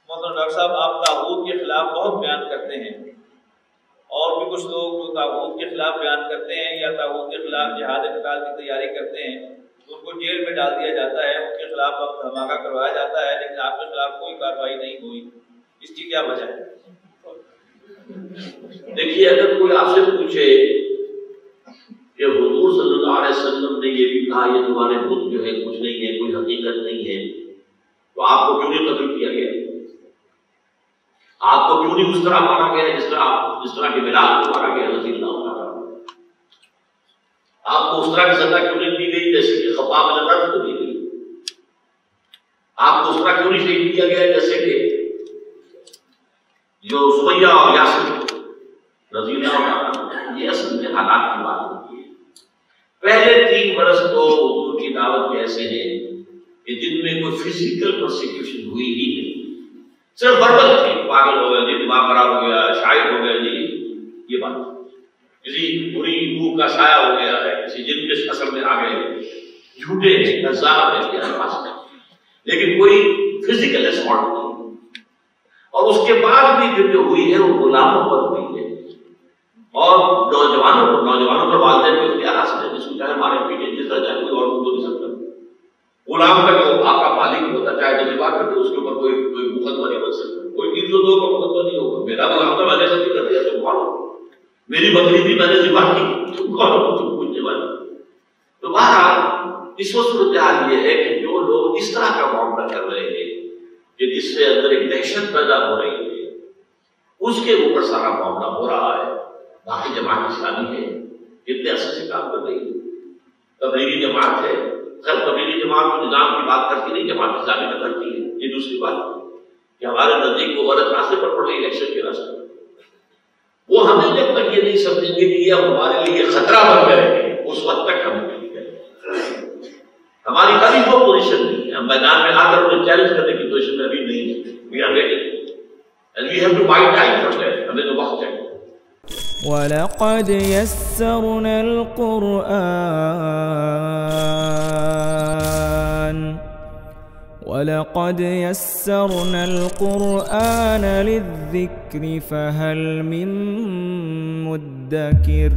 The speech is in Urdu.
محترم ڈاکٹر صاحب، آپ طاغوت کے خلاف بہت بیان کرتے ہیں، اور بھی کچھ لوگ جو طاغوت کے خلاف بیان کرتے ہیں یا طاغوت کے خلاف جہاد قتال کی تیاری کرتے ہیں تو ان کو جیل میں ڈال دیا جاتا ہے، ان کے خلاف اب دھماکہ کروایا جاتا ہے، لیکن آپ کے خلاف کوئی کارروائی نہیں ہوئی، اس کی کیا وجہ ہے؟ دیکھیے، اگر کوئی آپ سے پوچھے کہ حضور صلی اللہ علیہ وسلم نے یہ بھی کہا یہ تمہارے بت جو ہے کچھ نہیں ہے، کوئی حقیقت نہیں ہے، تو آپ کو کیوں نہیں قتل کیا گیا؟ آپ کو کیوں نہیں اس طرح مارا گیا جس طرح کے بلال کو مارا گیا رضی اللہ عنہ؟ آپ کو اس طرح کی سزا کیوں نہیں دی گئی جیسے کہ خباب بن الارت کو دی گئی؟ آپ کو اس طرح کیوں نہیں شہید کیا گیا جیسے کہ جو سمیہ اور یاسر رضی اللہ عنہ؟ یہ اصل میں حالات کی بات ہوتی ہے۔ پہلے 3 برس تو حضور کی دعوت کے ایسے ہیں کہ جن میں کوئی فزیکل پرسیکیوشن ہوئی ہی نہیں، صرف غربت تھی، پاگل ہو گیا جی، دماغ خراب ہو گیا، شاعر ہو گیا جی، یہ بات کسی بری روح کا سایہ ہو گیا ہے، کسی جن کے اثر میں آ گئے، جھوٹے ہیں، کذاب ہیں، یہ الفاظ ہیں، لیکن کوئی فزیکل اسالٹ نہیں۔ اور اس کے بعد بھی پھر جو ہوئی ہے وہ غلاموں پر ہوئی ہے، اور نوجوانوں پر والدین کے اختیار حاصل ہے، جس کو چاہے ہمارے پیچھے جس طرح چاہے کوئی اور تو نہیں سکتا۔ غلام کا جو آپ کا مالک ہوتا چاہے جو ذبح کرتے اس کے اوپر کوئی مقدمہ نہیں بن سکتا، کوئی 302 کا مقدمہ نہیں ہوگا۔ میرا غلام تھا، میں نے غلطی کر دیا، تم کون ہو؟ میری بکری تھی، میں نے ذبح کی، تم کون ہو؟ تم پوچھنے والے۔ تو بہرحال اس وقت صورتحال یہ ہے کہ جو لوگ اس طرح کا معاملہ کر رہے ہیں کہ جس سے اندر ایک دہشت پیدا ہو رہی ہے، اس کے اوپر سارا معاملہ ہو رہا ہے۔ باقی جماعت اسلامی ہے، کتنے عرصے سے کام کر رہی ہے، تبلیغی جماعت ہے، خیر تبلیغی جماعت کو نظام کی بات کرتی نہیں، جماعت اسلامی کا کرتی ہے۔ یہ دوسری بات ہے کہ ہمارے نزدیک وہ غلط راستے پر پڑ رہی الیکشن کے راستے، وہ ہمیں جب تک یہ نہیں سمجھیں گے کہ یہ ہمارے لیے خطرہ بن گئے ہیں، اس وقت تک ہم نہیں گئے۔ ہماری کبھی وہ پوزیشن نہیں ہے، ہم میدان میں آ کر انہیں چیلنج کرنے کی پوزیشن میں ابھی نہیں ہے۔ We are ready and we have to buy time from them، ہمیں تو وقت چاہیے۔ وَلَقَدْ يَسَّرْنَا الْقُرْآنَ لِلذِّكْرِ فَهَلْ مِن مُّدَّكِرٍ